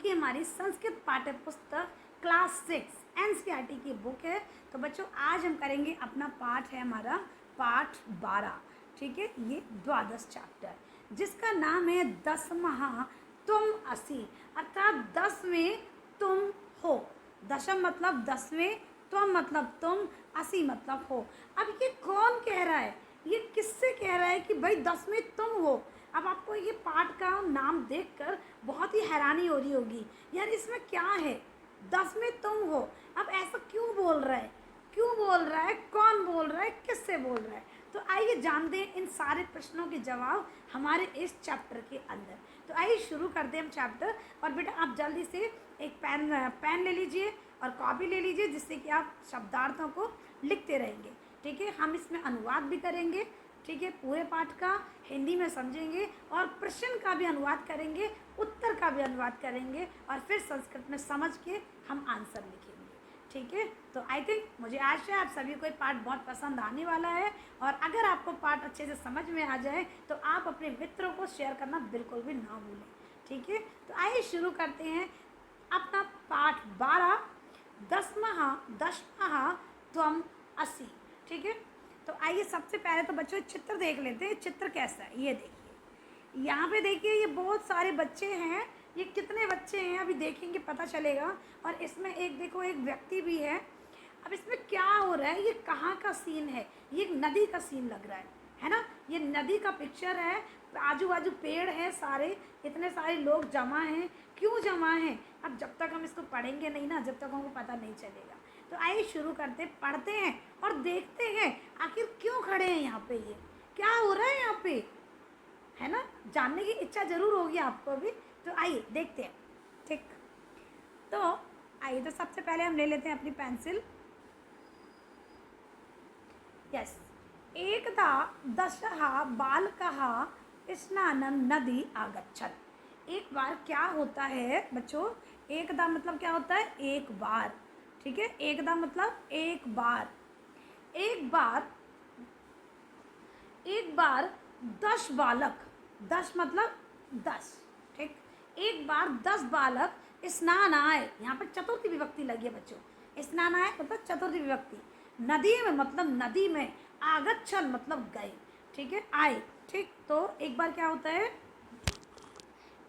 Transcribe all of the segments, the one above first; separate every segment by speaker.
Speaker 1: की हमारी संस्कृत पाठ्य पुस्तक क्लास 6 एनसीईआरटी की बुक है। तो बच्चों आज हम करेंगे अपना पाठ है हमारा पाठ 12, ठीक है। ये द्वादश चैप्टर जिसका नाम है 10वां तुम असी, अर्थात 10 में तुम हो। दशम मतलब 10वें, तुम मतलब तुम, असी मतलब हो। अब ये कौन कह रहा है, ये किससे कह रहा है कि भाई 10 में तुम हो। अब आपको ये पाठ का नाम देखकर बहुत ही हैरानी हो रही होगी, यार इसमें क्या है, 10 में तुम हो। अब ऐसा क्यों बोल रहा है, क्यों बोल रहा है, कौन बोल रहा है, किससे बोल रहा है। तो आइए जानते हैं इन सारे प्रश्नों के जवाब हमारे इस चैप्टर के अंदर। तो आइए शुरू करते हैं हम चैप्टर। और बेटा आप जल्दी से एक पेन ले लीजिए और कॉपी ले लीजिए, जिससे कि आप शब्दार्थों को लिखते रहेंगे, ठीक है। हम इसमें अनुवाद भी करेंगे, ठीक है, पूरे पाठ का हिंदी में समझेंगे और प्रश्न का भी अनुवाद करेंगे, उत्तर का भी अनुवाद करेंगे और फिर संस्कृत में समझ के हम आंसर लिखेंगे, ठीक है। तो आई थिंक मुझे आशा है आप सभी को ये पाठ बहुत पसंद आने वाला है। और अगर आपको पाठ अच्छे से समझ में आ जाए तो आप अपने मित्रों को शेयर करना बिल्कुल भी ना भूलें, ठीक है। तो आइए शुरू करते हैं अपना पाठ 12, 10वां तुम असी, ठीक है। तो आइए सबसे पहले तो बच्चों चित्र देख लेते हैं, चित्र कैसा है। ये देखिए, यहाँ पे देखिए ये बहुत सारे बच्चे हैं। ये कितने बच्चे हैं अभी देखेंगे पता चलेगा। और इसमें एक देखो एक व्यक्ति भी है। अब इसमें क्या हो रहा है, ये कहाँ का सीन है, ये एक नदी का सीन लग रहा है ना। ये नदी का पिक्चर है, आजू बाजू पेड़ है सारे, इतने सारे लोग जमा हैं। क्यों जमा हैं, अब जब तक हम इसको पढ़ेंगे नहीं ना, जब तक हमको पता नहीं चलेगा। तो आइए शुरू करते, पढ़ते हैं और देखते हैं आखिर क्यों खड़े हैं यहाँ पे, ये क्या हो रहा है यहाँ पे, है ना। जानने की इच्छा जरूर होगी आपको भी। तो आइए देखते हैं, ठीक। तो आइए तो सबसे पहले हम ले लेते हैं अपनी पेंसिल। यस, एकदा दशः बालकः स्नानं नदी आगच्छत्। एक बार क्या होता है बच्चों, एकदा मतलब क्या होता है, एक बार, ठीक है। एकदा मतलब एक बार, एक बार, एक बार 10 बालक, 10 मतलब 10, ठीक। एक बार 10 बालक स्नान आए, यहाँ पर चतुर्थी विभक्ति लगी है बच्चों। स्नान आए मतलब चतुर्थी विभक्ति, नदी में मतलब नदी में, आगच्छन मतलब गए, ठीक है, आए, ठीक। तो एक बार क्या होता है,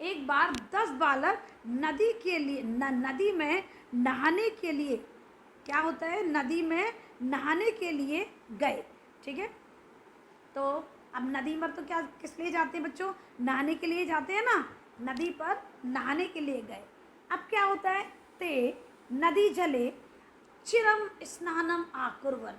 Speaker 1: एक बार 10 बालक नदी के लिए नदी में नहाने के लिए, क्या होता है, नदी में नहाने के लिए गए, ठीक है। तो अब नदी पर तो क्या किस लिए जाते हैं बच्चों, नहाने के लिए जाते हैं ना, नदी पर नहाने के लिए गए। अब क्या होता है, ते नदी जले चिरम स्नानम आकुर्वन।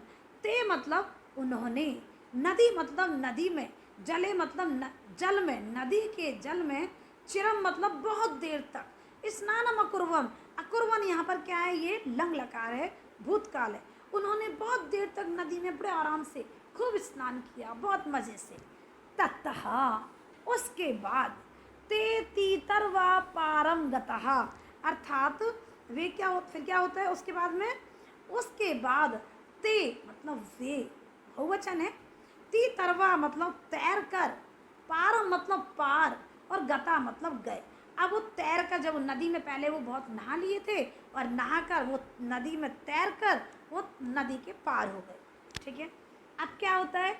Speaker 1: ते मतलब उन्होंने, नदी मतलब नदी में, जले मतलब जल में, नदी के जल में, चिरम मतलब बहुत देर तक, स्नानम अकुर्वन, अकुर्वन यहाँ पर क्या है, ये लंग लकार है, भूतकाल है। उन्होंने बहुत देर तक नदी में बड़े आराम से खूब स्नान किया, बहुत मज़े से। ततः उसके बाद, ते तीतरवा पारम गतः, अर्थात वे क्या फिर क्या होता है उसके बाद में, उसके बाद ते मतलब वे, बहुवचन है, तीतरवा मतलब तैर कर, पारम मतलब पार, और गता मतलब गए। अब वो तैर कर, जब नदी में पहले वो बहुत नहा लिए थे और नहाकर वो नदी में तैर कर वो नदी के पार हो गए, ठीक है। अब क्या होता है,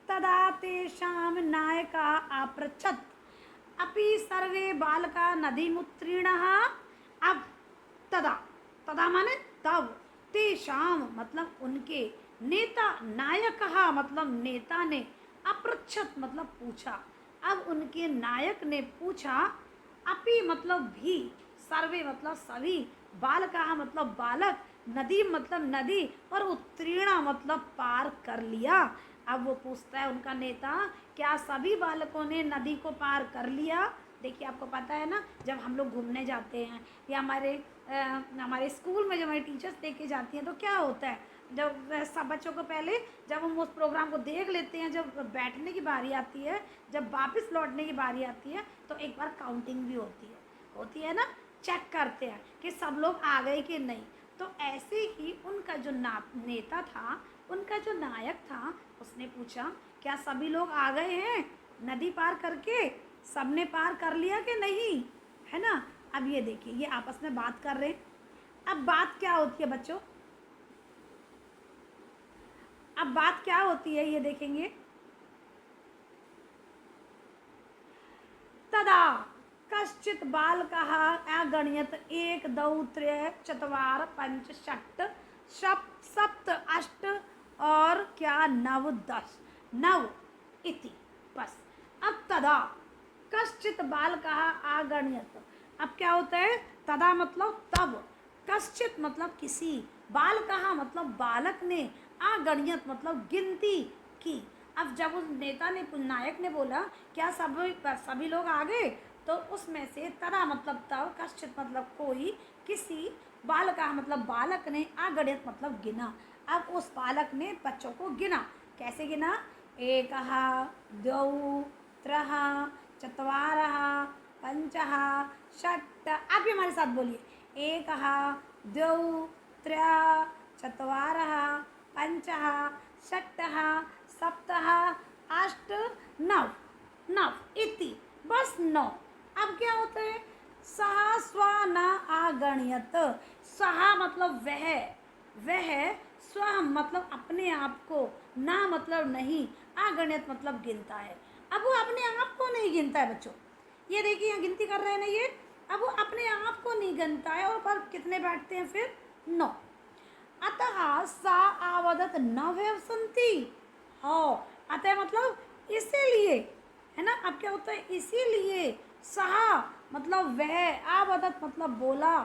Speaker 1: तदा तेषां नायका अपृच्छत् अपि सर्वे बालका नदीमुत्तीर्णः। अब तदा, तदा माने तब, तेषां मतलब उनके, नेता नायकः मतलब नेता ने, अपृच्छत् मतलब पूछा। अब उनके नायक ने पूछा, अपि मतलब भी, सर्वे मतलब सभी, बालका मतलब बालक, नदी मतलब नदी, और उत्तीर्ण मतलब पार कर लिया। अब वो पूछता है उनका नेता, क्या सभी बालकों ने नदी को पार कर लिया। देखिए आपको पता है ना, जब हम लोग घूमने जाते हैं या हमारे स्कूल में जब हमारी टीचर्स लेके जाती हैं तो क्या होता है, जब सब बच्चों को पहले जब हम उस प्रोग्राम को देख लेते हैं, जब बैठने की बारी आती है, जब वापस लौटने की बारी आती है, तो एक बार काउंटिंग भी होती है ना, चेक करते हैं कि सब लोग आ गए कि नहीं। तो ऐसे ही उनका जो नेता था, उनका जो नायक था, उसने पूछा क्या सभी लोग आ गए हैं नदी पार करके, सबने पार कर लिया कि नहीं, है ना। अब ये देखिए, ये आपस में बात कर रहे हैं। अब बात क्या होती है बच्चों, अब बात क्या होती है ये देखेंगे। तदा कश्चित बालकः अगणयत् एक दौ त्रय चत्वार पंच षट् सप्त अष्ट और क्या नव दस, नव इति, बस। अब तदा कश्चित बालकः अगणयत्, अब क्या होता है, तदा मतलब तब, कश्चित मतलब किसी, बालकः मतलब बालक ने, अगणयत् मतलब गिनती की। अब जब उस नेता ने, नायक ने बोला क्या सभी लोग आ गए, तो उसमें से तदा मतलब तब, कश्चित मतलब कोई, किसी, बालका मतलब बालक ने, अगणित मतलब गिना। अब उस बालक ने बच्चों को गिना, कैसे गिना, एकः द्वौ त्रः चत्वारः पंचः षट्, आप भी हमारे साथ बोलिए, एकः द्वौ त्रयः चत्वारः पंचः षट्ः सप्तः अष्ट नव, नव इति, बस नौ। अब क्या होता है, सह स्व न आगण्यत, सह मतलब वह स्व मतलब अपने आप को, ना मतलब नहीं, आगण्यत मतलब गिनता है। अब वो अपने आप को नहीं गिनता है बच्चों, ये देखिए यहाँ गिनती कर रहे हैं ना ये, अब वो अपने आप को नहीं गिनता है, और पर कितने बैठते हैं फिर, नौ। अतः सा आवदत नव संति, हाँ, अतः मतलब इसीलिए, है ना। अब क्या होता है, इसीलिए, सहा मतलब वह, आवदत मतलब बोला,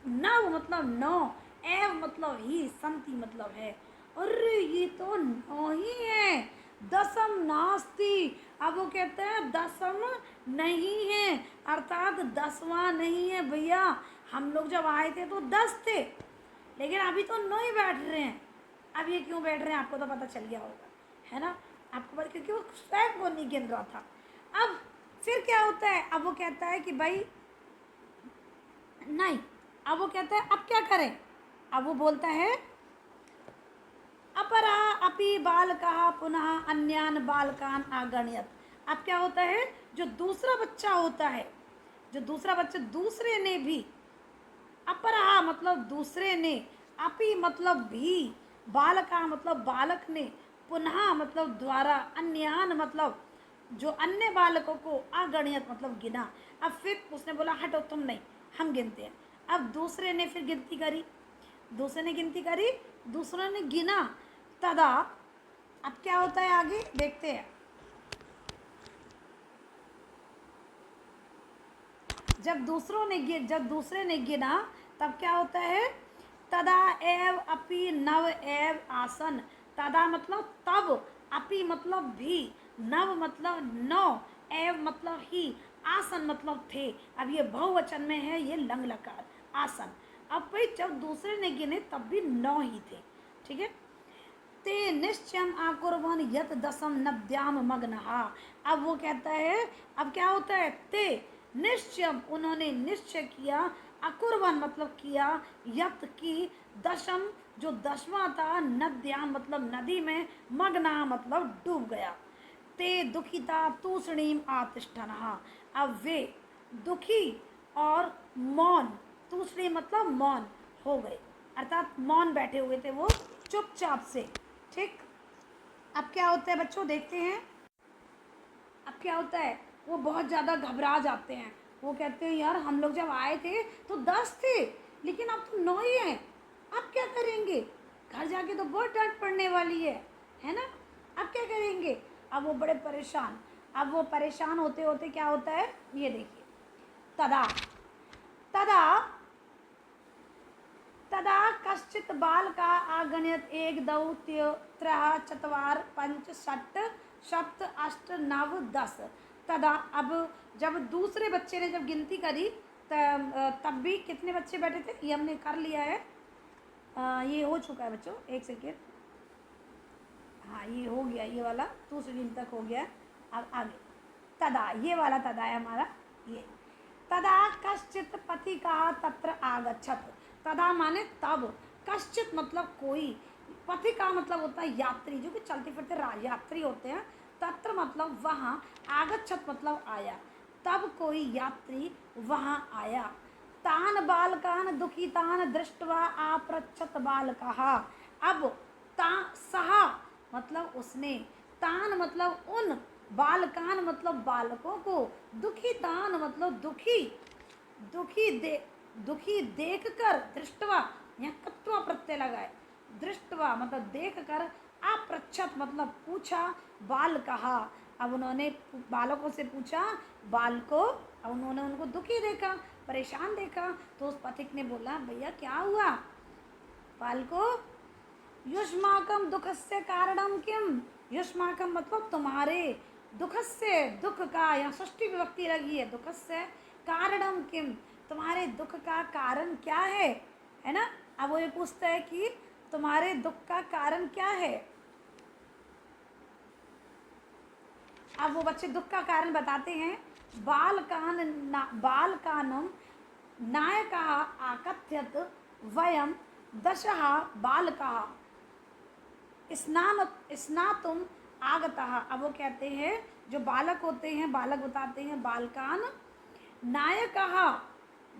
Speaker 1: नव मतलब नौ, एव मतलब ही, संति मतलब है। अरे ये तो नौ ही है, दसम नास्ति। अब वो कहते हैं दसम नहीं है, अर्थात 10वां नहीं है भैया। हम लोग जब आए थे तो 10 थे, लेकिन अभी तो 9 ही बैठ रहे हैं। अब ये क्यों बैठ रहे हैं आपको तो पता चल गया होगा, है ना, आपको पता, क्योंकि वो स्वयं को नहीं गिन रहा था। अब फिर क्या होता है, अब वो कहता है कि भाई नहीं, अब वो कहता है अब क्या करें, अब वो बोलता है अपरा अपि बालकः पुनः अन्यान बालकान आगण्यत। अब क्या होता है, जो दूसरा बच्चा होता है, जो दूसरा बच्चा, दूसरे ने भी, अपरा मतलब दूसरे ने, अपि मतलब भी, बालका मतलब बालक ने, पुनः मतलब द्वारा, अन्यान मतलब जो अन्य बालकों को, अगणित मतलब गिना। अब फिर उसने बोला हटो तुम नहीं, हम गिनते हैं। अब दूसरे ने फिर गिनती करी, दूसरे ने गिनती करी, दूसरे ने गिना, तदा अब क्या होता है आगे देखते हैं। जब दूसरे ने गिना, तब क्या होता है, तदा एव अपि नव एव आसन, तदा मतलब तब, अपि मतलब भी, नव मतलब नौ, एव मतलब ही, आसन मतलब थे। अब ये बहुवचन में है, ये लंग लकार, आसन। अब भाई जब दूसरे ने गिने तब भी 9 ही थे, ठीक है। ते निश्चयम आकुर्वन यत दसम नद्याम मग्नहा। अब वो कहता है, अब क्या होता है, ते निश्चयम उन्होंने निश्चय किया, अकुर्वन मतलब किया, यत की दशम जो 10वां था, नद्याम मतलब नदी में, मग्ना मतलब डूब गया। ते दुखिता तूषणीम आतिष्ठनहा, अब वे दुखी और मौन, तूषणी मतलब मौन हो गए, अर्थात मौन बैठे हुए थे वो चुपचाप से, ठीक। अब क्या होता है बच्चों देखते हैं, अब क्या होता है, वो बहुत ज़्यादा घबरा जाते हैं। वो कहते हैं यार हम लोग जब आए थे तो 10 थे, लेकिन अब तो 9 ही हैं, अब क्या करेंगे, घर जाके तो बहुत डांट पड़ने वाली है ना, अब क्या करेंगे। अब वो बड़े परेशान, अब वो परेशान होते होते क्या होता है, ये देखिए, तदा तदा तदा कश्चित बालका आगण्यत एक दौ त्रय चत्वार पंच षट् सप्त अष्ट नव दस। तदा अब जब दूसरे बच्चे ने जब गिनती करी, तब भी कितने बच्चे बैठे थे, ये हमने कर लिया है, ये हो चुका है बच्चों, एक सेकेंड, हाँ ये हो गया, ये वाला दूसरी दिन तक हो गया। अब आगे तदा, ये वाला तदा है हमारा, ये तदा कश्चित पति का तत्र आगच्छत। तदा माने तब, कश्चित मतलब कोई, पथि का मतलब होता है यात्री, जो कि चलते फिरते यात्री होते हैं, तत्र मतलब वहाँ, आगच्छत मतलब आया, तब कोई यात्री वहाँ आया, तान बालकान दुखितान दृष्ट्वा आपृच्छत बालकः। अब ता सहा मतलब उसने, तान मतलब उन, बालकान मतलब बालकों को, दुखितान मतलब दुखी, दुखी देख कर, दृष्टवा यहाँ कत्वा प्रत्यय लगाए, दृष्टवा मतलब देख कर, अपृच्छत मतलब पूछा, बाल कहा, अब उन्होंने बालकों से पूछा बाल को, अब उन्होंने उनको दुखी देखा, परेशान देखा, तो उस पथिक ने बोला भैया क्या हुआ बाल को, युष्माकम दुखस्य कारणम किम, युष्माकम मतलब तुम्हारे, दुखस्य दुख का, यहाँ षष्ठी विभक्ति लगी है, दुखस्य कारणम किम तुम्हारे दुख का कारण क्या है ना। अब वो ये पूछता है कि तुम्हारे दुख का कारण क्या है। अब वो बच्चे दुख का कारण बताते हैं, बालकानम नायकः आकथ्यत वयम दशः बालकाः स्नातुम आगतः। अब वो कहते हैं जो बालक होते हैं, बालक बताते हैं, बालकान नायकः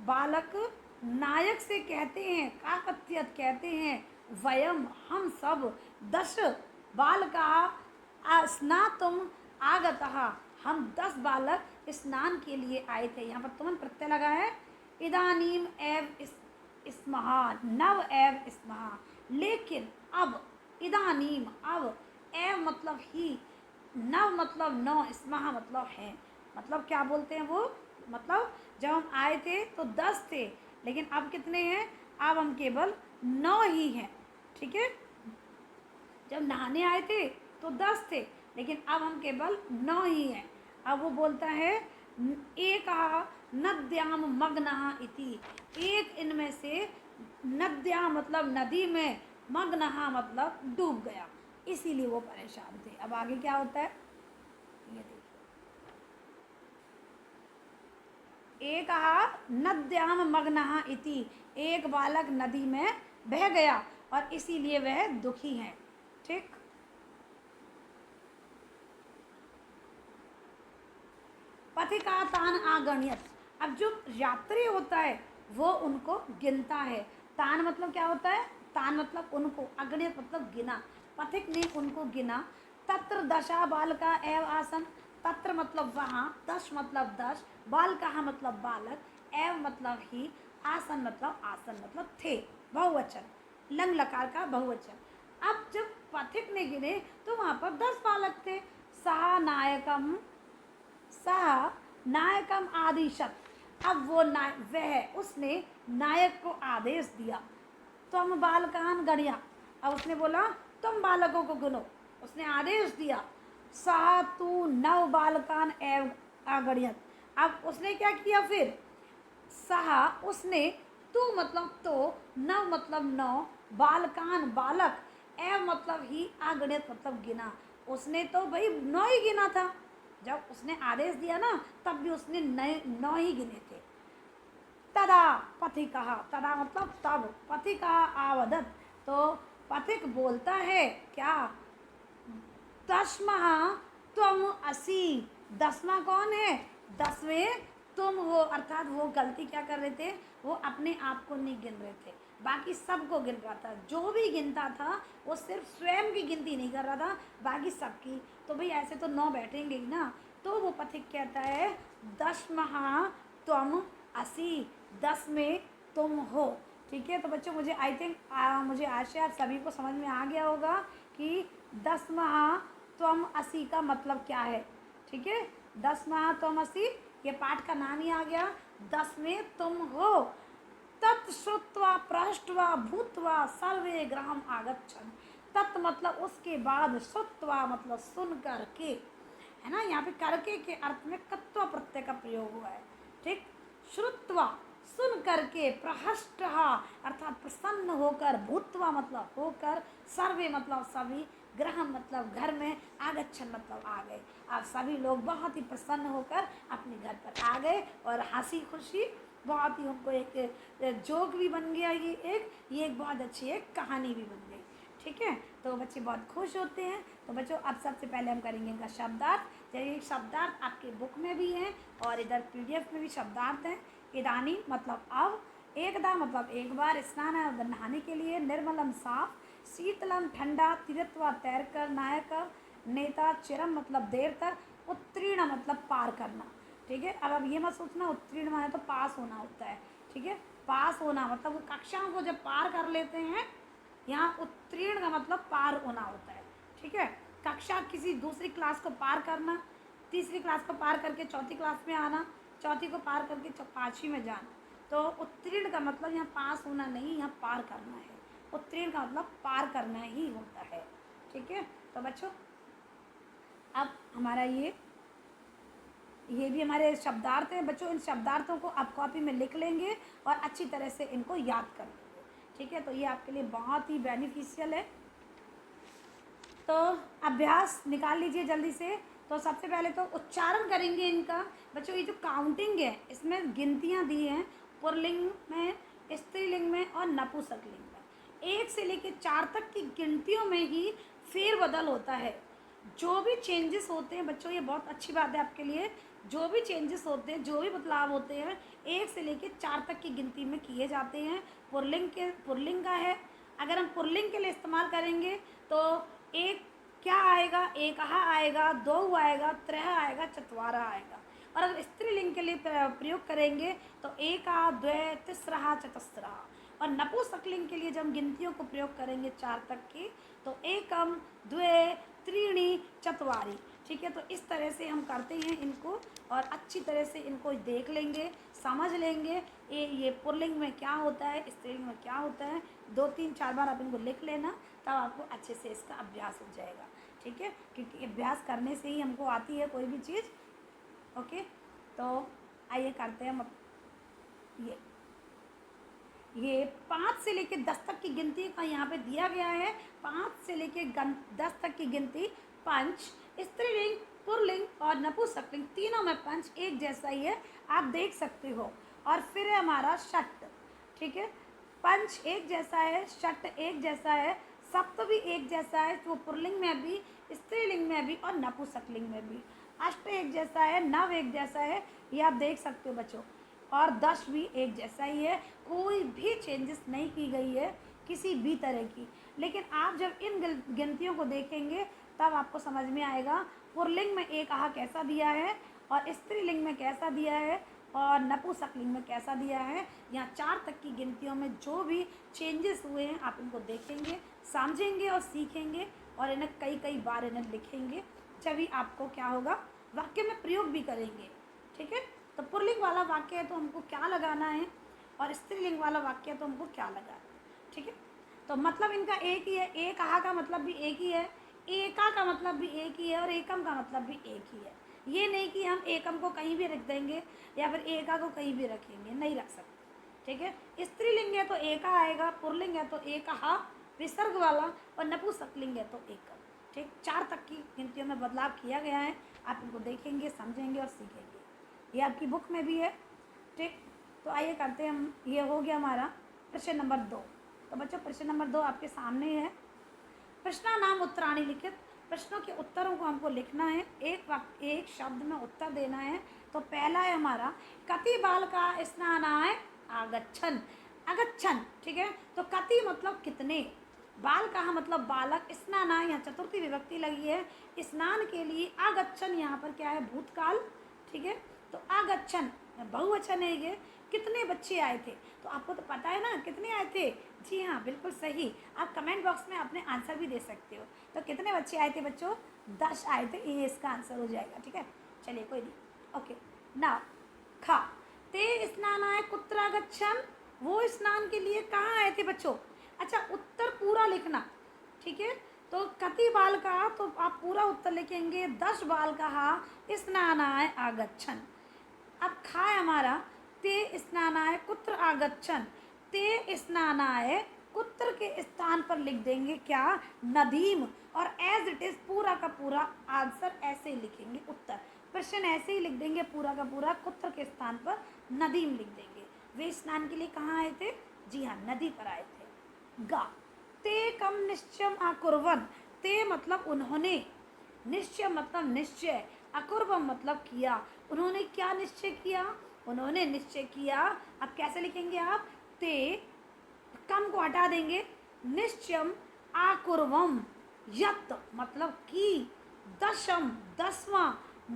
Speaker 1: बालक नायक से कहते हैं, काकथ्यत कहते हैं, वयम हम सब, 10 बालकाः स्नातुम आगतः हम 10 बालक स्नान के लिए आए थे। यहाँ पर तुमन प्रत्यय लगा है, इदानीम एव स्महा नव एव स्महा, लेकिन अब, इदानीम अब, एव मतलब ही, नव मतलब नौ, स्महा मतलब है, मतलब क्या बोलते हैं वो, मतलब जब हम आए थे तो 10 थे, लेकिन अब कितने हैं, अब हम केवल 9 ही हैं, ठीक है। जब नहाने आए थे तो 10 थे, लेकिन अब हम केवल 9 ही हैं। अब वो बोलता है एक नद्याम मग्नः इति, एक इनमें से, नद्या मतलब नदी में, मग्नः मतलब डूब गया, इसीलिए वो परेशान थे। अब आगे क्या होता है ये देखिए, एक नद्याम मग्नः इति, एक बालक नदी में बह गया और इसीलिए वह दुखी है, ठीक। पथिका तान आगण्यत, अब जो यात्री होता है वो उनको गिनता है, तान मतलब क्या होता है, तान मतलब उनको, अगण्यत मतलब गिना, पथिक ने उनको गिना, तत्र दशा बालका एव आसन, तत्र मतलब वहाँ, 10 मतलब 10, बालका मतलब बालक, एव मतलब ही, आसन मतलब आसन मतलब थे, बहुवचन, लंग लकार का बहुवचन। अब जब पथिक ने गिने तो वहाँ पर 10 बालक थे, सहा नायकम, सह नायकम आदिशत, अब वो वह उसने नायक को आदेश दिया, तुम बालकान गणिया, अब उसने बोला तुम बालकों को गिनो, उसने आदेश दिया, सह तू 9 बालकान एव अगणियत, अब उसने क्या किया फिर, सहा उसने, तू मतलब तो, 9 मतलब 9, बालकान बालक, एव मतलब ही, अगणित मतलब गिना, उसने तो भाई 9 ही गिना था, जब उसने आदेश दिया ना तब भी उसने 9 ही गिने थे। तदा पथिकः, तदा मतलब तब, पथिकः आवदत, तो पथिक बोलता है क्या, 10वां तुम असी, 10वां कौन है, 10वें तुम हो, अर्थात वो गलती क्या कर रहे थे, वो अपने आप को नहीं गिन रहे थे, बाकी सबको गिन रहा था, जो भी गिनता था वो सिर्फ स्वयं की गिनती नहीं कर रहा था, बाकी सबकी, तो भाई ऐसे तो 9 बैठेंगे ही ना, तो वो पथिक कहता है 10वां तुम असी, 10 में तुम हो, ठीक है। तो बच्चों मुझे आई थिंक मुझे आशा आप सभी को समझ में आ गया होगा कि 10वां तुम असी का मतलब क्या है, ठीक है। 10वां तुम असी, ये पाठ का नाम ही आ गया, 10 में तुम हो, तत्श्रुत्वा पृष्ट्वा भूत्वा सर्वे ग्राम आगच्छन्, तत् मतलब उसके बाद, श्रुत्वा मतलब सुन करके, है ना, यहाँ पे करके के अर्थ में कत्वा प्रत्यय का प्रयोग हुआ है, ठीक। श्रुत्वा सुन करके, प्रहष्ट अर्थात प्रसन्न होकर, भूत्वा मतलब होकर, सर्वे मतलब सभी, ग्रह मतलब घर में, आगच्छन मतलब आ गए, आप सभी लोग बहुत ही प्रसन्न होकर अपने घर पर आ गए, और हंसी खुशी बहुत ही उनको एक जोक भी बन गया, ये एक बहुत अच्छी एक कहानी भी बन गई, ठीक है। तो बच्चे बहुत खुश होते हैं। तो बच्चों अब सबसे पहले हम करेंगे इनका शब्दार्थ, ये शब्दार्थ आपके बुक में भी हैं और इधर PDF में भी शब्दार्थ हैं, इदानी मतलब अब, एकदा मतलब एक बार, स्नान नहाने के लिए, निर्मलम साफ, शीतलम ठंडा, तीर्थवा तैर कर, नायक नेता, चिरम मतलब देर तक, उत्तीर्ण मतलब पार करना। ठीक है, अब ये मत सोचना उत्तीर्ण माने तो पास होना होता है। ठीक है, पास होना मतलब वो कक्षाओं को जब पार कर लेते हैं, यहाँ उत्तीर्ण का मतलब पार होना होता है। ठीक है, कक्षा किसी दूसरी क्लास को पार करना, तीसरी क्लास को पार करके चौथी क्लास में आना, चौथी को पार करके पाँचवीं में जाना। तो उत्तीर्ण का मतलब यहाँ पास होना नहीं, यहाँ पार करना है। उत्तीर्ण का मतलब पार करना ही होता है। ठीक है, तो बच्चों अब हमारा ये भी हमारे शब्दार्थ हैं बच्चों। इन शब्दार्थों को आप कॉपी में लिख लेंगे और अच्छी तरह से इनको याद कर लेंगे। ठीक है, तो ये आपके लिए बहुत ही बेनिफिशियल है। तो अभ्यास निकाल लीजिए जल्दी से। तो सबसे पहले तो उच्चारण करेंगे इनका बच्चों। ये जो काउंटिंग है इसमें गिनतियाँ दी हैं, पुल्लिंग में, स्त्रीलिंग में और नपुंसकलिंग में। 1 से लेकर 4 तक की गिनतियों में ही फेरबदल होता है। जो भी चेंजेस होते हैं बच्चों, ये बहुत अच्छी बात है आपके लिए, जो भी चेंजेस होते हैं, जो भी बदलाव होते हैं 1 से लेकर 4 तक की गिनती में किए जाते हैं। पुल्लिंग का है। अगर हम पुल्लिंग के लिए इस्तेमाल करेंगे तो एक क्या आएगा, एक आएगा, 2 आएगा, 3 आएगा, 4 आएगा। और अगर स्त्रीलिंग के लिए प्रयोग करेंगे तो 1 2 3 चतुस्रा। और नपुंसकलिंग के लिए जब हम गिनतियों को प्रयोग करेंगे 4 तक की तो 1 2 3 4। ठीक है, तो इस तरह से हम करते हैं इनको और अच्छी तरह से इनको देख लेंगे, समझ लेंगे ये पुल्लिंग में क्या होता है, स्त्रीलिंग में क्या होता है। 2 3 4 बार आप इनको लिख लेना, तब आपको अच्छे से इसका अभ्यास हो जाएगा। ठीक है, क्योंकि अभ्यास करने से ही हमको आती है कोई भी चीज़। ओके, तो आइए करते हैं हम ये 5 से लेकर 10 तक की गिनती का यहाँ पे दिया गया है। 5 से लेकर 10 तक की गिनती पंच, स्त्रीलिंग, पुल्लिंग और नपुंसकलिंग तीनों में पंच एक जैसा ही है, आप देख सकते हो। और फिर है हमारा षट। ठीक है, पंच एक जैसा है, षट एक जैसा है, सप्त भी एक जैसा है, तो पुल्लिंग में भी, स्त्रीलिंग में भी और नपुंसकलिंग में भी। अष्ट एक जैसा है, नव एक जैसा है, ये आप देख सकते हो बच्चों। और 10 भी एक जैसा ही है, कोई भी चेंजेस नहीं की गई है किसी भी तरह की। लेकिन आप जब इन गिनतियों को देखेंगे तब आपको समझ में आएगा पुल्लिंग में एक कैसा दिया है और स्त्रीलिंग में कैसा दिया है और नपुंसकलिंग में कैसा दिया है। यहाँ 4 तक की गिनतियों में जो भी चेंजेस हुए हैं आप इनको देखेंगे, समझेंगे और सीखेंगे और इन्हें कई बार इन्हें लिखेंगे, तभी आपको क्या होगा, वाक्य में प्रयोग भी करेंगे। ठीक है, तो पुल्लिंग वाला वाक्य है तो हमको क्या लगाना है और स्त्रीलिंग वाला वाक्य है तो हमको क्या लगाना है। ठीक है, तो मतलब इनका एक ही है। एक का मतलब भी एक ही है, एका का मतलब भी एक ही है और एकम का मतलब भी एक ही है। ये नहीं कि हम एकम को कहीं भी रख देंगे या फिर एका को कहीं भी रखेंगे, नहीं रख सकते। ठीक है, स्त्रीलिंग है तो एका आएगा, पुल्लिंग है तो एका विसर्ग वाला और नपुंसकलिंग है तो एकम। ठीक, 4 तक की गिनतियों में बदलाव किया गया है, आप इनको देखेंगे, समझेंगे और सीखेंगे। ये आपकी बुक में भी है। ठीक, तो आइए करते हैं हम। ये हो गया हमारा प्रश्न नंबर 2। तो बच्चों प्रश्न नंबर 2 आपके सामने है। प्रश्न नाम उत्तराणी लिखित। प्रश्नों के उत्तरों को हमको लिखना है, एक शब्द में उत्तर देना है। तो पहला है हमारा कति बालका स्नानाय आगच्छन। आगच्छन, ठीक है, तो कति मतलब कितने, बाल कहा मतलब बालक, स्नानाय यहाँ चतुर्थी विभक्ति लगी है, स्नान के लिए। आगच्छन यहाँ पर क्या है, भूतकाल। ठीक है, तो आगच्छन बहुवचन है ये। कितने बच्चे आए थे, तो आपको तो पता है ना कितने आए थे। जी हाँ, बिल्कुल सही। आप कमेंट बॉक्स में अपने आंसर भी दे सकते हो। तो कितने बच्चे आए थे बच्चों, 10 आए थे, ये इसका आंसर हो जाएगा। ठीक है, चलिए कोई नहीं। ओके, नाउ खा ते स्नानाय कुत्र आगच्छन। वो स्नान के लिए कहाँ आए थे बच्चों। अच्छा, उत्तर पूरा लिखना। ठीक है, तो कति बालका, तो आप पूरा उत्तर लिखेंगे 10 बालका स्नानाय आगच्छन। अब खा हमारा ते स्नानाय कुत्र आगच्छन। ते स्नानाय कुत्र के स्थान पर लिख देंगे क्या, नदीम। और एज इट इज पूरा का पूरा आंसर ऐसे ही लिखेंगे, उत्तर प्रश्न ऐसे ही लिख देंगे पूरा का पूरा, कुत्र के स्थान पर नदीम लिख देंगे। वे स्नान के लिए कहाँ आए थे, जी हाँ, नदी पर आए थे। गा ते कम निश्चयम अकुर्वन। ते मतलब उन्होंने, निश्चय मतलब निश्चय, अकुर्वम मतलब किया। उन्होंने क्या निश्चय किया, उन्होंने निश्चय किया। अब कैसे लिखेंगे आप? ते कम को हटा देंगे, निश्चयम आकुर्वम यत मतलब कि दशम दसवां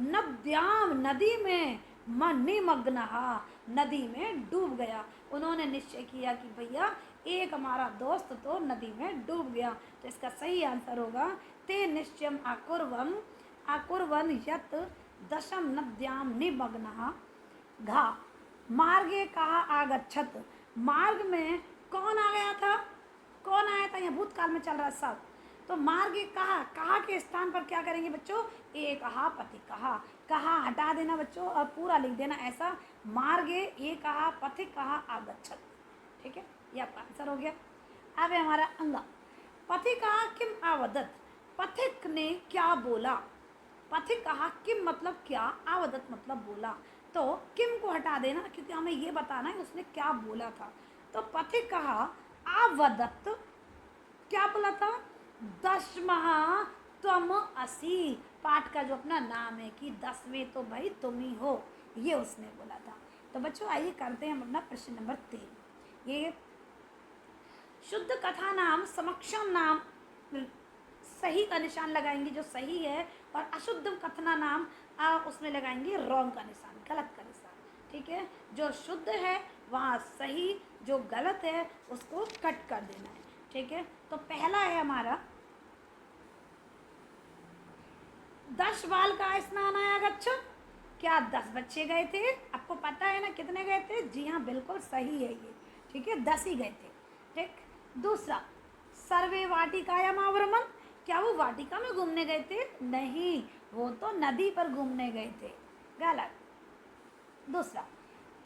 Speaker 1: नद्याम नदी में निमग्नहा नदी में डूब गया। उन्होंने निश्चय किया कि भैया एक हमारा दोस्त तो नदी में डूब गया। तो इसका सही आंसर होगा ते निश्चयम आकुर्वम आकुर्वन यत दशम नद्याम निमग्नहा। घा मार्गे कहा आगच्छत, मार्ग में कौन आ गया था? कौन आया था? यहाँ भूतकाल में चल रहा सब। तो मार्गे कहा, कहा के स्थान पर क्या करेंगे बच्चों? ए कहा पथि कहा, कहा हटा देना बच्चों और पूरा लिख देना ऐसा, मार्गे ए कहा पथि कहा आगच्छत। ठीक है, ये आपका आंसर हो गया। अब है हमारा अंगा। पथि कहा किम आवदत, पथिक ने क्या बोला? पथिक कहा किम मतलब क्या, आवदत मतलब बोला। तो किम को हटा देना क्योंकि हमें ये बताना है उसने क्या बोला था। तो पथिक कहा आवदत क्या बोला था? दशमहा तुम असी, पाठ का जो अपना नाम है कि 10वें तो भाई तुम ही हो, ये उसने बोला था। तो बच्चों आइए करते हैं हम अपना प्रश्न नंबर 3। ये शुद्ध कथा नाम समक्षम नाम सही का निशान लगाएंगे जो सही है, और अशुद्ध कथना नाम उसमें लगाएंगे रॉन्ग का निशान, गलत का निशान। ठीक है, जो शुद्ध है वहाँ सही, जो गलत है उसको कट कर देना है। ठीक है, तो पहला है हमारा 10 बाल का स्नान आया गच्छत। क्या 10 बच्चे गए थे? आपको पता है ना कितने गए थे? जी हाँ, बिल्कुल सही है ये। ठीक है, 10 ही गए थे। ठीक, दूसरा सर्वे वाटिकायाम आवर्मन, क्या वो वाटिका में घूमने गए थे? नहीं, वो तो नदी पर घूमने गए थे, गलत। दूसरा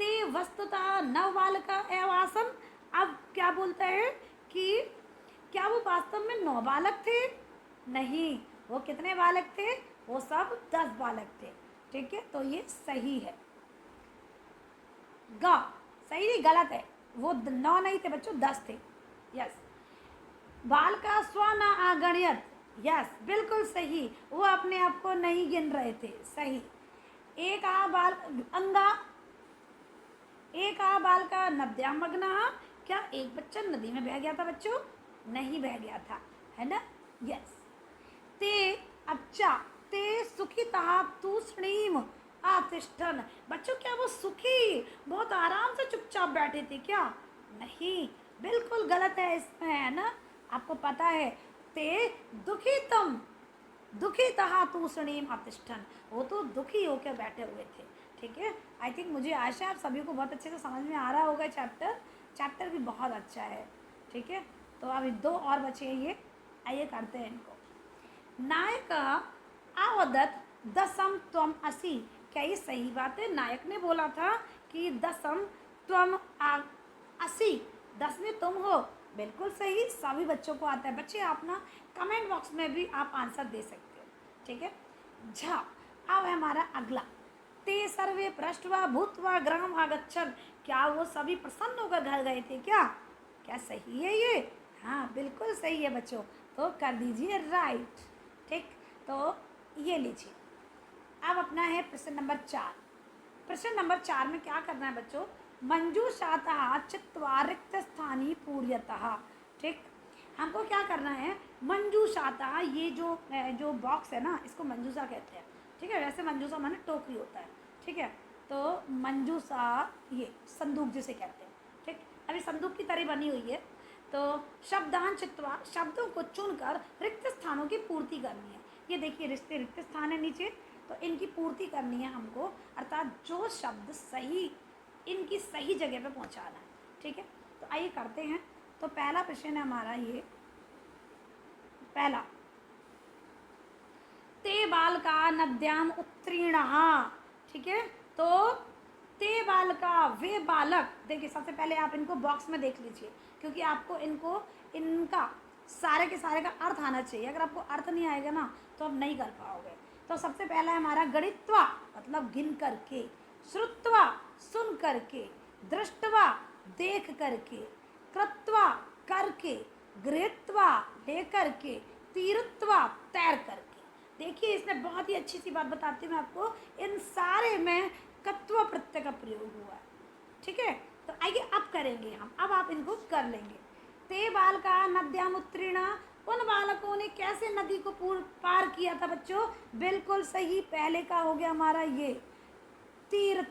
Speaker 1: ते वस्तुतः नव बालका एवासन, अब क्या बोलता है कि क्या वो वास्तव में 9 बालक थे? नहीं, वो कितने बालक थे? वो सब 10 बालक थे। ठीक है, तो ये सही है। ग सही नहीं, गलत है, वो 9 नहीं थे बच्चों, 10 थे। यस, बाल का स्व न आगणियत, यस बिल्कुल सही, वो अपने आप को नहीं गिन रहे थे, सही। एक आ बाल अंगा, एक आ बाल का नद्या मग्ना, क्या एक बच्चा नदी में बह गया था बच्चों? नहीं बह गया था, है ना? यस। ते अच्छा ते सुखिता तूष्णीम आतिष्ठन, बच्चों क्या वो सुखी बहुत आराम से चुपचाप बैठे थे क्या? नहीं, बिल्कुल गलत है इसमें, है ना? आपको पता है ते दुखितम दुखिता तूष्णीम आतिष्ठन, वो तो दुखी होकर बैठे हुए थे। ठीक है, आई थिंक मुझे आशा है आप सभी को बहुत अच्छे से समझ में आ रहा होगा। चैप्टर भी बहुत अच्छा है। ठीक है, तो अभी 2 और बचे हैं ये, आइए करते हैं इनको। नायक आवदत दसम त्वम असी, क्या ये सही बात है? नायक ने बोला था कि दसम त्वम असी, 10 में तुम हो, बिल्कुल सही, सभी बच्चों को आता है। बच्चे आप ना कमेंट बॉक्स में भी आप आंसर दे सकते हो। ठीक है, झा अब है हमारा अगला। ते सर्वे पृष्ठवा भूतवा ग्राम आगच्छन, क्या वो सभी प्रसन्न होकर घर गए थे क्या? क्या सही है ये? हाँ बिल्कुल सही है बच्चों, तो कर दीजिए राइट। ठीक, तो ये लीजिए। अब अपना है प्रश्न नंबर 4। प्रश्न नंबर 4 में क्या करना है बच्चों? मंजूषातः चित्वा रिक्त स्थानी पूर्यतः। ठीक, हमको क्या करना है? मंजूषातः, ये जो बॉक्स है ना, इसको मंजूषा कहते हैं। ठीक है, वैसे मंजूषा माने टोकरी होता है। ठीक है, तो मंजूषा ये संदूक जिसे कहते हैं। ठीक, अभी संदूक की तरह बनी हुई है। तो शब्दान चित्वा, शब्दों को चुनकर रिक्त स्थानों की पूर्ति करनी है। ये देखिए रिक्त स्थान है नीचे, तो इनकी पूर्ति करनी है हमको, अर्थात जो शब्द सही, इनकी सही जगह पे पहुंचाना है। ठीक है, तो आइए करते हैं। तो पहला प्रश्न है हमारा ये, पहला ते बालका नद्याम उत्तीर्णः। ठीक है, तो ते बालका, वे बालक, देखिए सबसे पहले आप इनको बॉक्स में देख लीजिए, क्योंकि आपको इनका सारे के सारे का अर्थ आना चाहिए। अगर आपको अर्थ नहीं आएगा ना तो आप नहीं कर पाओगे। तो सबसे पहला है हमारा गणित्वा, मतलब गिन करके, श्रुत्वा सुन करके, दृष्टवा देख करके, कृत्वा करके, गृहीत्वा लेकर के, तीर्थवा तैर करके। देखिए इसमें बहुत ही अच्छी सी बात बताती हूँ मैं आपको, इन सारे में कत्व प्रत्यय का प्रयोग हुआ है। ठीक है, तो आइए अब करेंगे हम, अब आप इनको कर लेंगे। ते बालका नद्याम उत्तीर्ण, उन बालकों ने कैसे नदी को पार किया था बच्चों? बिल्कुल सही, पहले का हो गया हमारा ये तीर,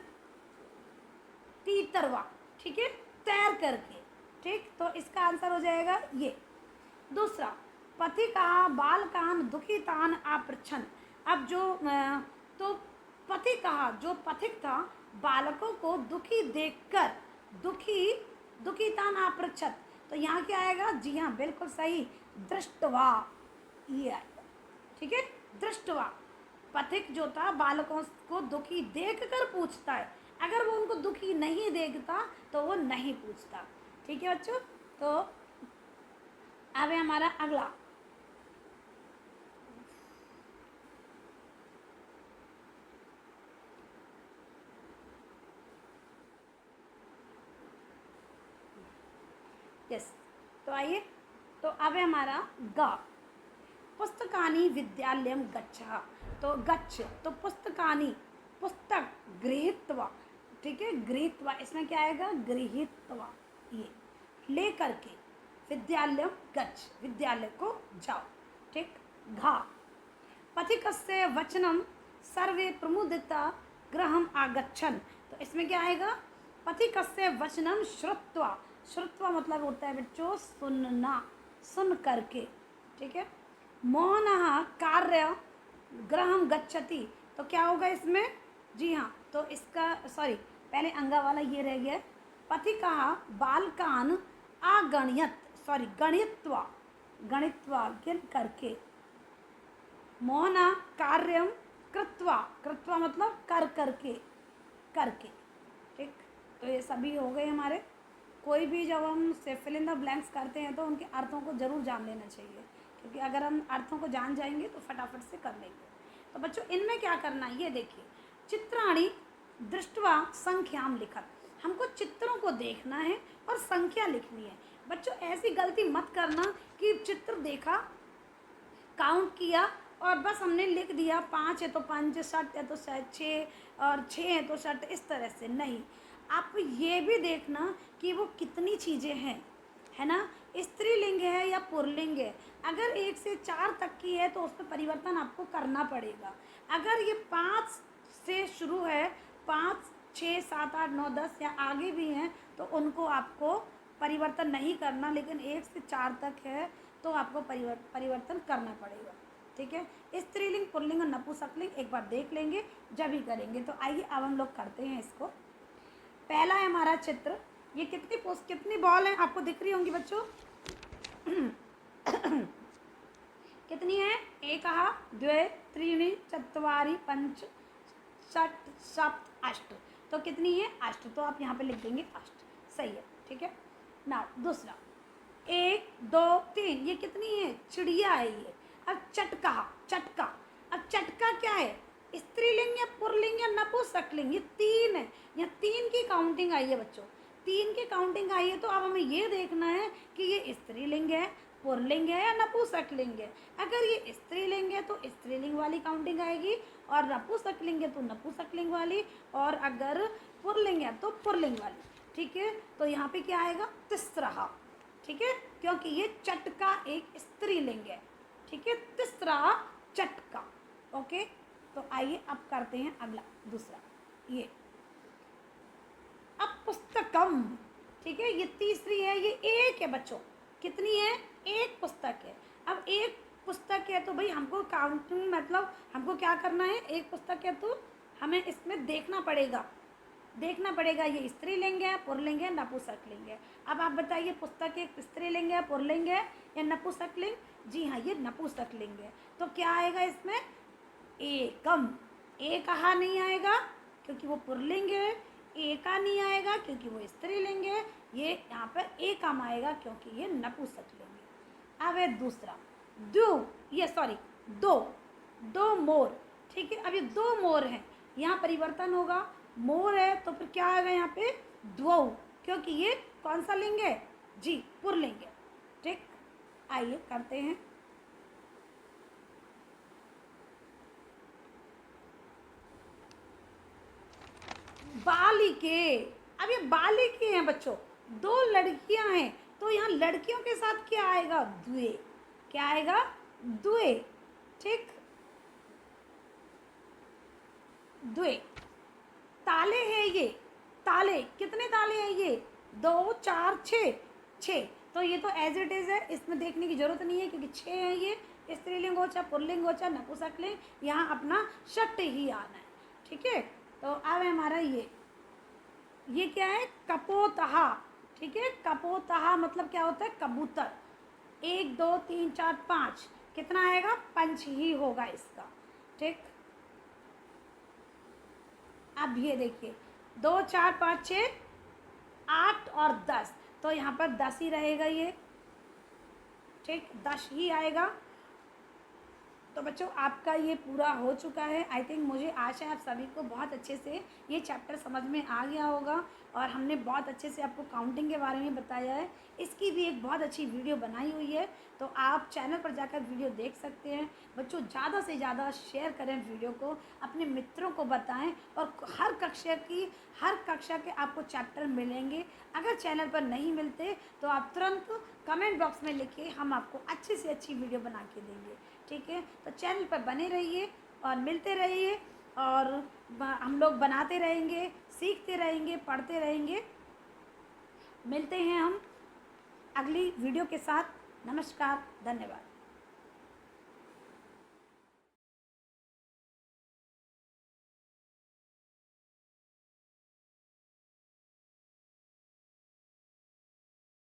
Speaker 1: तीतरवा, ठीक है, तैर करके। ठीक, तो इसका आंसर हो जाएगा ये। दूसरा, पथिका बालकान दुखितान आपृच्छन। अब जो तो पथिका जो पथिक था बालकों को दुखी देखकर दुखितान आपृच्छत, तो यहाँ क्या आएगा? जी हाँ, बिल्कुल सही, दृष्टवा, ये आएगा। ठीक है, दृष्टवा, पथिक जो था बालकों को दुखी देख कर पूछता है, अगर वो उनको दुखी नहीं देखता तो वो नहीं पूछता। ठीक है बच्चों, तो अब है हमारा अगला। यस, तो आइए, तो अब है हमारा ग, पुस्तकानी विद्यालयम गच्छा। तो गच्छ, तो पुस्तकानी, पुस्तक, गृहीत्वा, ठीक है, गृहीत्वा, इसमें क्या आएगा? गृहीत्वा, ये ले करके, विद्यालयम गच्छ, विद्यालय को जाओ। ठीक, घा, पथिकस्य वचनम सर्वे प्रमुदिता गृहम आगच्छन। तो इसमें क्या आएगा? पथिकस्य वचनम श्रुत्वा, श्रुत्वा मतलब होता है बच्चों सुनना, सुन करके। ठीक है, मौनः कार्य गृहम गच्छति, तो क्या होगा इसमें? जी हाँ, तो इसका सॉरी, पहले अंगा वाला ये रह गया। पथिका बालकान आगणयत, सॉरी गणित्वा, गणित्वा गिन करके, मौना कार्यम कृत्वा, कृत्वा मतलब कर करके, करके। ठीक, तो ये सभी हो गए हमारे। कोई भी जब हम फिल इन द ब्लैंक्स करते हैं तो उनके अर्थों को जरूर जान लेना चाहिए, क्योंकि अगर हम अर्थों को जान जाएंगे तो फटाफट से कर लेंगे। तो बच्चों इनमें क्या करना है ये देखिए, चित्राणी दृष्टवा संख्याम लिखत, हमको चित्रों को देखना है और संख्या लिखनी है। बच्चों ऐसी गलती मत करना कि चित्र देखा, काउंट किया और बस हमने लिख दिया 5 है तो 5, 60 है तो 6 और 6 है तो 60, इस तरह से नहीं। आप ये भी देखना कि वो कितनी चीज़ें हैं, है ना, स्त्रीलिंग है या पुल्लिंग है। अगर 1 से 4 तक की है तो उसमें परिवर्तन आपको करना पड़ेगा। अगर ये 5 से शुरू है, 5, 6, 7, 8, 9, 10 या आगे भी हैं तो उनको आपको परिवर्तन नहीं करना, लेकिन 1 से 4 तक है तो आपको परिवर्तन करना पड़ेगा। ठीक है, स्त्रीलिंग, पुल्लिंग और नपुंसकलिंग एक बार देख लेंगे जब ही करेंगे। तो आइए अब हम लोग करते हैं इसको। पहला है हमारा चित्र, ये कितनी बॉल है आपको दिख रही होंगी बच्चों? कितनी है? एकः, द्वे, त्रीणि, चत्वारि, पंच, षट्, सप्त, अष्ट। तो कितनी है? अष्ट, तो आप यहाँ पे लिख देंगे अष्ट, सही है। ठीक है, ना दूसरा 1, 2, 3, ये कितनी है? चिड़िया है ये। अब चटका, चटका, अब चटका क्या है? स्त्रीलिंग या पुल्लिंग या नपुंसकलिंग? ये 3 है, यहाँ 3 की काउंटिंग आई है बच्चों, 3 की काउंटिंग आई है। तो अब हमें ये देखना है कि ये स्त्रीलिंग है, पुल्लिंग है या नपुंसकलिंग है। अगर ये स्त्रीलिंग है तो स्त्रीलिंग वाली काउंटिंग आएगी, और नपुंसकलिंग है तो नपुंसकलिंग वाली, और अगर पुल्लिंग है तो पुल्लिंग वाली। ठीक है, तो यहाँ पे क्या आएगा? तिस्रहा। ठीक है, क्योंकि ये चटका एक स्त्रीलिंग है। ठीक है, तिस्रा चटका। ओके, तो आइए अब करते हैं अगला, दूसरा ये अब पुस्तकम। ठीक है, ये तीसरी है, ये एक है बच्चों। कितनी है? एक पुस्तक है। अब एक पुस्तक है तो भाई हमको काउंटिंग मतलब हमको क्या करना है? एक पुस्तक है तो हमें इसमें देखना पड़ेगा, ये स्त्रीलिंग है, पुल्लिंग है, नपुंसकलिंग है। अब आप बताइए पुस्तक एक स्त्रीलिंग है, पुल्लिंग है या नपुंसकलिंग? जी हाँ, ये नपुंसकलिंग है। तो क्या आएगा इसमें? एकम। एकहा नहीं आएगा क्योंकि वो पुल्लिंग है, एका नहीं आएगा क्योंकि वो स्त्रीलिंग है, ये यहाँ पर एकम आएगा क्योंकि ये नपुंसकलिंग है। अब है दूसरा दो मोर। ठीक है, अब ये 2 मोर हैं, यहाँ परिवर्तन होगा, मोर है तो फिर क्या आएगा यहाँ पे? द्वौ, क्योंकि ये कौन सा लिंग है? जी, पुल्लिंग है। ठीक, आइए करते हैं। बालिके। अब ये बालिके हैं बच्चों, दो लड़कियां हैं, तो यहाँ लड़कियों के साथ क्या आएगा? द्वे। क्या आएगा? द्वे। ठीक, द्वे। ताले हैं ये, ताले कितने ताले हैं ये? 2 4 6, 6। तो ये तो एज इट इज है, इसमें देखने की जरूरत नहीं है क्योंकि 6 है ये। स्त्रीलिंग हो चाहे पुल्लिंग हो चाहे नपुंसकलिंग, यहाँ अपना षट ही आना है। ठीक है, तो अब हमारा ये क्या है? कपोतहा। ठीक है, कपोतहा मतलब क्या होता है? कबूतर। 1 2 3 4 5, कितना आएगा? पंच ही होगा इसका। ठीक, अब ये देखिए 2 4 5 6 8 और 10, तो यहाँ पर 10 ही रहेगा ये। ठीक, 10 ही आएगा। तो बच्चों आपका ये पूरा हो चुका है। आई थिंक मुझे आशा है आप सभी को बहुत अच्छे से ये चैप्टर समझ में आ गया होगा और हमने बहुत अच्छे से आपको काउंटिंग के बारे में बताया है। इसकी भी एक बहुत अच्छी वीडियो बनाई हुई है, तो आप चैनल पर जाकर वीडियो देख सकते हैं। बच्चों ज़्यादा से ज़्यादा शेयर करें वीडियो को, अपने मित्रों को बताएं और हर कक्षा के आपको चैप्टर मिलेंगे। अगर चैनल पर नहीं मिलते तो आप तुरंत कमेंट बॉक्स में लिखिए, हम आपको अच्छी से अच्छी वीडियो बना के देंगे। ठीक है, तो चैनल पर बने रहिए और मिलते रहिए और हम लोग बनाते रहेंगे, सीखते रहेंगे, पढ़ते रहेंगे। मिलते हैं हम अगली वीडियो के साथ। नमस्कार, धन्यवाद।